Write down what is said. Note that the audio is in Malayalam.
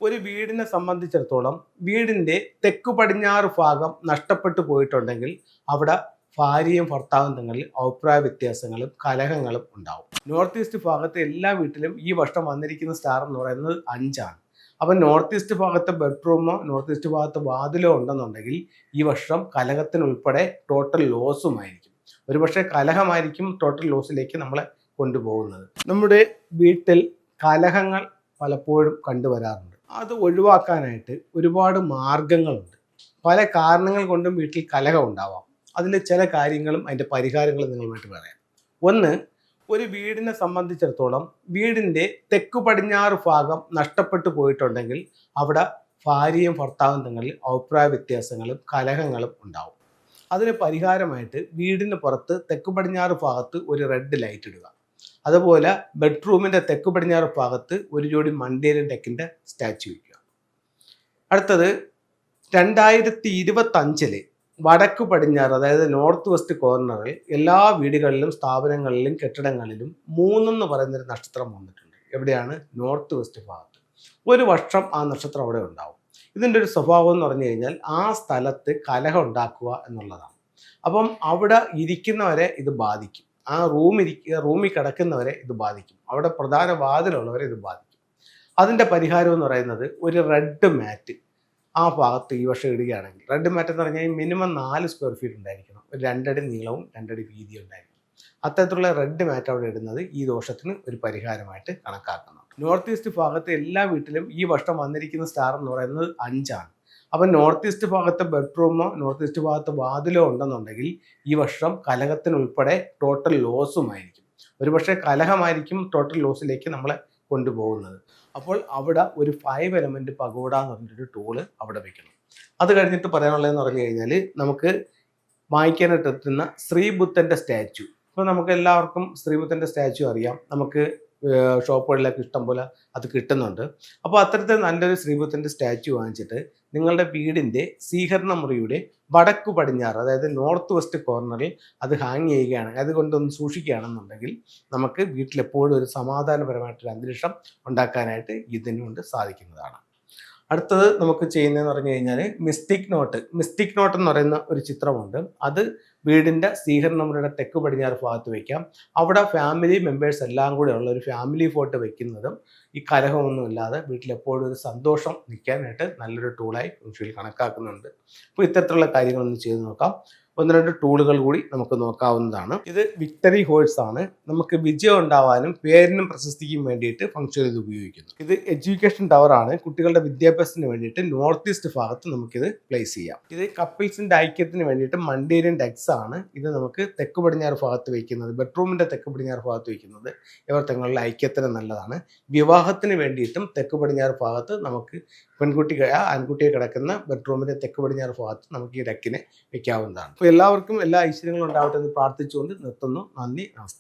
ഒരു വീടിനെ സംബന്ധിച്ചിടത്തോളം വീടിൻ്റെ തെക്കു പടിഞ്ഞാറ് ഭാഗം നഷ്ടപ്പെട്ടു പോയിട്ടുണ്ടെങ്കിൽ അവിടെ ഭാര്യയും ഭർത്താവും തമ്മിൽ അഭിപ്രായ വ്യത്യാസങ്ങളും കലഹങ്ങളും ഉണ്ടാവും. നോർത്ത് ഈസ്റ്റ് ഭാഗത്തെ എല്ലാ വീട്ടിലും ഈ വർഷം വന്നിരിക്കുന്ന സ്റ്റാർ എന്ന് പറയുന്നത് 5ആണ്. അപ്പം നോർത്ത് ഈസ്റ്റ് ഭാഗത്തെ ബെഡ്റൂമോ നോർത്ത് ഈസ്റ്റ് ഭാഗത്ത് വാതിലോ ഉണ്ടെന്നുണ്ടെങ്കിൽ ഈ വർഷം കലഹത്തിനുൾപ്പെടെ ടോട്ടൽ ലോസുമായിരിക്കും. ഒരുപക്ഷെ കലഹമായിരിക്കും ടോട്ടൽ ലോസിലേക്ക് നമ്മളെ കൊണ്ടുപോകുന്നത്. നമ്മുടെ വീട്ടിൽ കലഹങ്ങൾ പലപ്പോഴും കണ്ടുവരാറുണ്ട്. അത് ഒഴിവാക്കാനായിട്ട് ഒരുപാട് മാർഗങ്ങളുണ്ട്. പല കാരണങ്ങൾ കൊണ്ടും വീട്ടിൽ കലഹം ഉണ്ടാവാം. അതിൽ ചില കാര്യങ്ങളും അതിൻ്റെ പരിഹാരങ്ങളും നിങ്ങളുമായിട്ട് പറയാം. ഒന്ന്, ഒരു വീടിനെ സംബന്ധിച്ചിടത്തോളം വീടിൻ്റെ തെക്കു പടിഞ്ഞാറ് ഭാഗം നഷ്ടപ്പെട്ടു പോയിട്ടുണ്ടെങ്കിൽ അവിടെ ഭാര്യയും ഭർത്താവും തമ്മിൽ അഭിപ്രായ വ്യത്യാസങ്ങളും കലഹങ്ങളും ഉണ്ടാവും. അതിന് പരിഹാരമായിട്ട് വീടിന് പുറത്ത് തെക്കു പടിഞ്ഞാറ് ഭാഗത്ത് ഒരു റെഡ് ലൈറ്റ് ഇടുക. അതുപോലെ ബെഡ്റൂമിൻ്റെ തെക്കു പടിഞ്ഞാറ് ഭാഗത്ത് ഒരു ജോഡി മണ്ടേരിയൻ ടെക്കിൻ്റെ സ്റ്റാച്ചു വയ്ക്കുക. അടുത്തത് 2025 വടക്ക് പടിഞ്ഞാറ്, അതായത് നോർത്ത് വെസ്റ്റ് കോർണറിൽ എല്ലാ വീടുകളിലും സ്ഥാപനങ്ങളിലും കെട്ടിടങ്ങളിലും 3 എന്ന് പറയുന്നൊരു നക്ഷത്രം വന്നിട്ടുണ്ട്. എവിടെയാണ്? നോർത്ത് വെസ്റ്റ് ഭാഗത്ത്. ഒരു വർഷം ആ നക്ഷത്രം അവിടെ ഉണ്ടാവും. ഇതിൻ്റെ ഒരു സ്വഭാവം എന്ന് പറഞ്ഞു കഴിഞ്ഞാൽ ആ സ്ഥലത്ത് കലഹം ഉണ്ടാക്കുക എന്നുള്ളതാണ്. അപ്പം അവിടെ ഇരിക്കുന്നവരെ ഇത് ബാധിക്കും. ആ റൂമിൽ കിടക്കുന്നവരെ ഇത് ബാധിക്കും. അവിടെ പ്രധാന വാതിലുള്ളവരെ ഇത് ബാധിക്കും. അതിൻ്റെ പരിഹാരം എന്ന് പറയുന്നത് ഒരു റെഡ് മാറ്റ് ആ ഭാഗത്ത് ഈ വർഷം ഇടുകയാണെങ്കിൽ, റെഡ് മാറ്റ് എന്ന് പറഞ്ഞാൽ മിനിമം 4 സ്ക്വയർ ഫീറ്റ് ഉണ്ടായിരിക്കണം. ഒരു 2 അടി നീളവും 2 അടി വീതിയും ഉണ്ടായിരിക്കണം. അത്തരത്തിലുള്ള റെഡ് മാറ്റ് അവിടെ ഇടുന്നത് ഈ ദോഷത്തിന് ഒരു പരിഹാരമായിട്ട് കണക്കാക്കുന്നു. നോർത്ത് ഈസ്റ്റ് ഭാഗത്ത് എല്ലാ വീട്ടിലും ഈ വർഷം വന്നിരിക്കുന്ന സ്റ്റാർ എന്ന് പറയുന്നത് 5ആണ്. അപ്പം നോർത്ത് ഈസ്റ്റ് ഭാഗത്തെ ബെഡ്റൂമോ നോർത്ത് ഈസ്റ്റ് ഭാഗത്ത് വാതിലോ ഉണ്ടെന്നുണ്ടെങ്കിൽ ഈ വർഷം കലഹത്തിനുൾപ്പെടെ ടോട്ടൽ ലോസുമായിരിക്കും. ഒരുപക്ഷെ കലഹമായിരിക്കും ടോട്ടൽ ലോസിലേക്ക് നമ്മളെ കൊണ്ടുപോകുന്നത്. അപ്പോൾ അവിടെ ഒരു 5 എലമെൻറ്റ് പഗോഡ എന്ന് പറഞ്ഞൊരു ടൂള് അവിടെ വെക്കണം. അത് കഴിഞ്ഞിട്ട് പറയാനുള്ളതെന്ന് പറഞ്ഞു കഴിഞ്ഞാൽ, നമുക്ക് വാങ്ങിക്കാനായിട്ട് എത്തുന്ന ശ്രീബുദ്ധൻ്റെ സ്റ്റാച്ചു. ഇപ്പോൾ നമുക്ക് എല്ലാവർക്കും ശ്രീബുദ്ധൻ്റെ സ്റ്റാച്ചു അറിയാം. നമുക്ക് ഷോപ്പുകളിലൊക്കെ ഇഷ്ടം പോലെ അത് കിട്ടുന്നുണ്ട്. അപ്പോൾ അത്തരത്തിൽ നല്ലൊരു ശ്രീബുദ്ധൻ്റെ സ്റ്റാച്ചു വാങ്ങിച്ചിട്ട് നിങ്ങളുടെ വീടിൻ്റെ സ്വീകരണ മുറിയുടെ വടക്കു പടിഞ്ഞാറ്, അതായത് നോർത്ത് വെസ്റ്റ് കോർണറിൽ അത് ഹാങ് ചെയ്യുകയാണ്, അതുകൊണ്ടൊന്ന് സൂക്ഷിക്കുകയാണെന്നുണ്ടെങ്കിൽ നമുക്ക് വീട്ടിലെപ്പോഴും ഒരു സമാധാനപരമായിട്ടൊരു അന്തരീക്ഷം ഉണ്ടാക്കാനായിട്ട് ഇതിനുകൊണ്ട് സാധിക്കുന്നതാണ്. അടുത്തത് നമുക്ക് ചെയ്യുന്നതെന്ന് പറഞ്ഞു കഴിഞ്ഞാൽ മിസ്റ്റിക് നോട്ട് എന്ന് പറയുന്ന ഒരു ചിത്രമുണ്ട്. അത് വീടിൻ്റെ സ്വീകരണ മുറിയുടെ തെക്ക് പടിഞ്ഞാറ് ഭാഗത്ത് വയ്ക്കാം. അവിടെ ഫാമിലി മെമ്പേഴ്സ് എല്ലാം കൂടെ ഉള്ള ഒരു ഫാമിലി ഫോട്ടോ വയ്ക്കുന്നതും ഈ കലഹമൊന്നും ഇല്ലാതെ വീട്ടിലെപ്പോഴും ഒരു സന്തോഷം നിൽക്കാനായിട്ട് നല്ലൊരു ടൂളായി ഫെങ്ഷുയിൽ കണക്കാക്കുന്നുണ്ട്. അപ്പോൾ ഇത്തരത്തിലുള്ള കാര്യങ്ങളൊന്ന് ചെയ്ത് നോക്കാം. 1-2 ടൂളുകൾ കൂടി നമുക്ക് നോക്കാവുന്നതാണ്. ഇത് വിക്ടറി ഹോഴ്സ് ആണ്. നമുക്ക് വിജയം ഉണ്ടാവാനും പേരിനും പ്രശസ്തിക്കും വേണ്ടിയിട്ട് ഫംഗ്ഷൻ ഇത് ഉപയോഗിക്കുന്നു. ഇത് എഡ്യൂക്കേഷൻ ടവർ ആണ്. കുട്ടികളുടെ വിദ്യാഭ്യാസത്തിന് വേണ്ടിയിട്ട് നോർത്ത് ഈസ്റ്റ് ഭാഗത്ത് നമുക്കിത് പ്ലേസ് ചെയ്യാം. ഇത് കപ്പിൾസിൻ്റെ ഐക്യത്തിന് വേണ്ടിയിട്ട് മണ്ടേരിയൻ ടെക്സ് ആണ്. ഇത് നമുക്ക് തെക്ക് പടിഞ്ഞാറ് ഭാഗത്ത് വയ്ക്കുന്നത്, ബെഡ്റൂമിൻ്റെ തെക്ക് പടിഞ്ഞാറ് ഭാഗത്ത് വയ്ക്കുന്നത് ഇവർ തങ്ങളുടെ ഐക്യത്തിന് നല്ലതാണ്. വിവാഹത്തിന് വേണ്ടിയിട്ടും തെക്ക് പടിഞ്ഞാറ് ഭാഗത്ത് നമുക്ക് ആൺകുട്ടിയെ കിടക്കുന്ന ബെഡ്റൂമിൻ്റെ തെക്ക് പടിഞ്ഞാറ് ഭാഗത്ത് നമുക്ക് ഈ ഡെക്കിനെ വയ്ക്കാവുന്നതാണ്. അപ്പോൾ എല്ലാവർക്കും എല്ലാ ഐശ്വര്യങ്ങളും ഉണ്ടാവട്ടെ എന്ന് പ്രാർത്ഥിച്ചുകൊണ്ട് നിർത്തുന്നു. നന്ദി, നമസ്തേ.